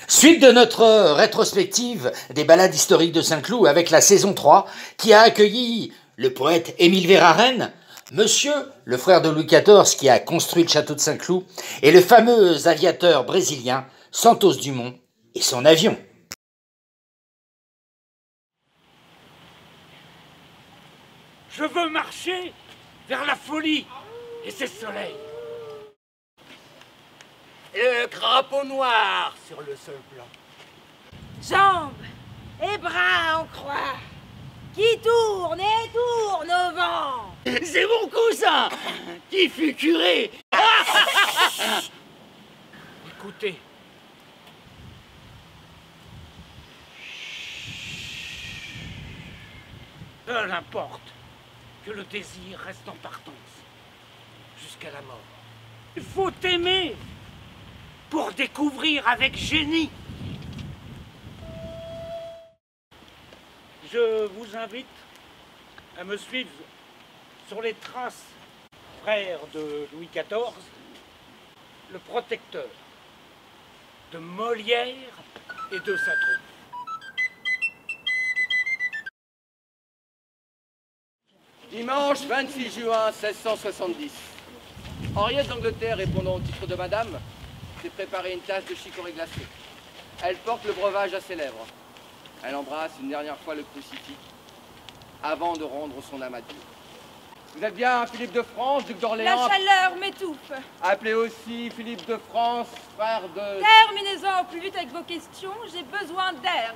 Suite de notre rétrospective des balades historiques de Saint-Cloud avec la saison 3 qui a accueilli le poète Émile Verhaeren, Monsieur, le frère de Louis XIV qui a construit le château de Saint-Cloud, et le fameux aviateur brésilien Santos Dumont et son avion. Je veux marcher vers la folie et ses soleils. Et le crapaud noir sur le sol blanc. Jambes et bras en croix qui tournent et tournent au vent. C'est mon cousin qui fut curé. Écoutez. Peu importe que le désir reste en partance jusqu'à la mort. Il faut aimer pour découvrir avec génie. Je vous invite à me suivre sur les traces frère de Louis XIV, le protecteur de Molière et de sa troupe. Dimanche 26 juin 1670. Henriette d'Angleterre, répondant au titre de Madame, s'est préparé une tasse de chicorée glacée. Elle porte le breuvage à ses lèvres. Elle embrasse une dernière fois le crucifix avant de rendre son âme à Dieu. Vous êtes bien Philippe de France, duc d'Orléans. La chaleur m'étouffe. Appelé aussi Philippe de France, frère de... Terminez-en au plus vite avec vos questions, j'ai besoin d'air.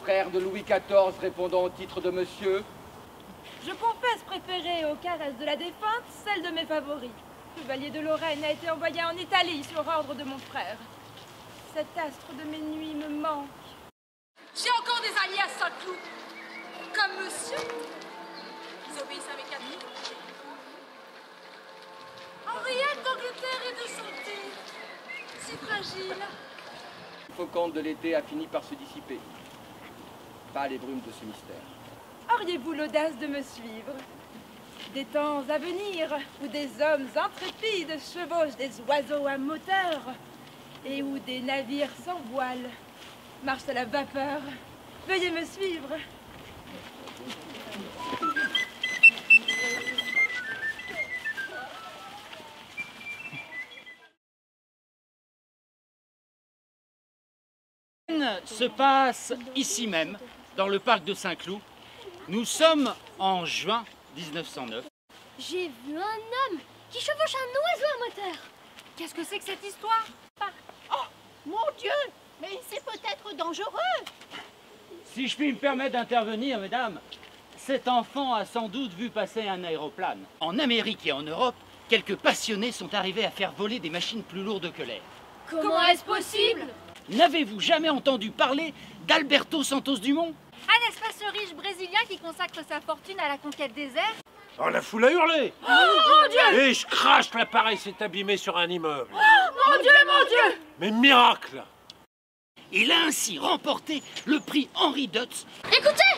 Frère de Louis XIV, répondant au titre de Monsieur. Je confesse préférer aux caresses de la défunte celle de mes favoris. Le chevalier de Lorraine a été envoyé en Italie sur ordre de mon frère. Cet astre de mes nuits me manque. J'ai encore des alliés à Saint-Cloud. Comme monsieur. Vous obéissez à mes cadeaux. Henriette d'Angleterre est de santé. Si fragile. Le faucon de l'été a fini par se dissiper. Pas les brumes de ce mystère. Auriez-vous l'audace de me suivre? Des temps à venir, où des hommes intrépides chevauchent des oiseaux à moteur, et où des navires sans voile marchent à la vapeur. Veuillez me suivre. Se passe ici même, dans le parc de Saint-Cloud. Nous sommes en juin 1909. J'ai vu un homme qui chevauche un oiseau à moteur. Qu'est-ce que c'est que cette histoire? Oh, mon Dieu! Mais c'est peut-être dangereux. Si je puis me permettre d'intervenir, mesdames, cet enfant a sans doute vu passer un aéroplane. En Amérique et en Europe, quelques passionnés sont arrivés à faire voler des machines plus lourdes que l'air. Comment est-ce possible? N'avez-vous jamais entendu parler d'Alberto Santos Dumont? Un espèce riche brésilien qui consacre sa fortune à la conquête des airs. Oh, la foule a hurlé. Oh mon Dieu! Et je crache, l'appareil s'est abîmé sur un immeuble. Mon Dieu, mon Dieu! Mais miracle! Il a ainsi remporté le prix Henri Dutz. Écoutez!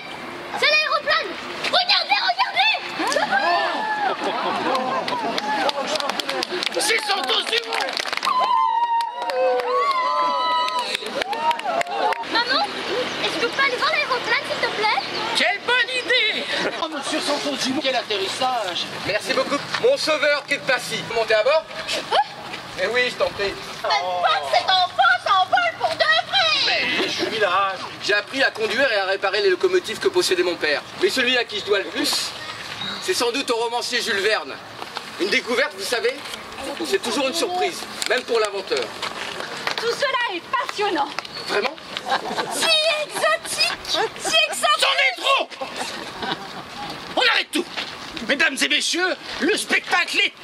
C'est l'aéroplane! Regardez, regardez! C'est Santos Dumont! Maman, est-ce que vous pouvez aller voir l'aéroplane, s'il te plaît? Quelle bonne idée! Oh, monsieur Santos Dumont, quel atterrissage! Merci beaucoup. Mon sauveur quitte Passy. Vous montez à bord? Eh oui, je t'en prie. Cet enfant s'envole pour de vrai! Je suis là. J'ai appris à conduire et à réparer les locomotives que possédait mon père. Mais celui à qui je dois le plus, c'est sans doute au romancier Jules Verne. Une découverte, vous savez, c'est toujours une surprise, même pour l'inventeur. Tout cela est passionnant. Vraiment? Si exotique! Si exotique! C'en est trop! On arrête tout! Mesdames et messieurs, le spectacle est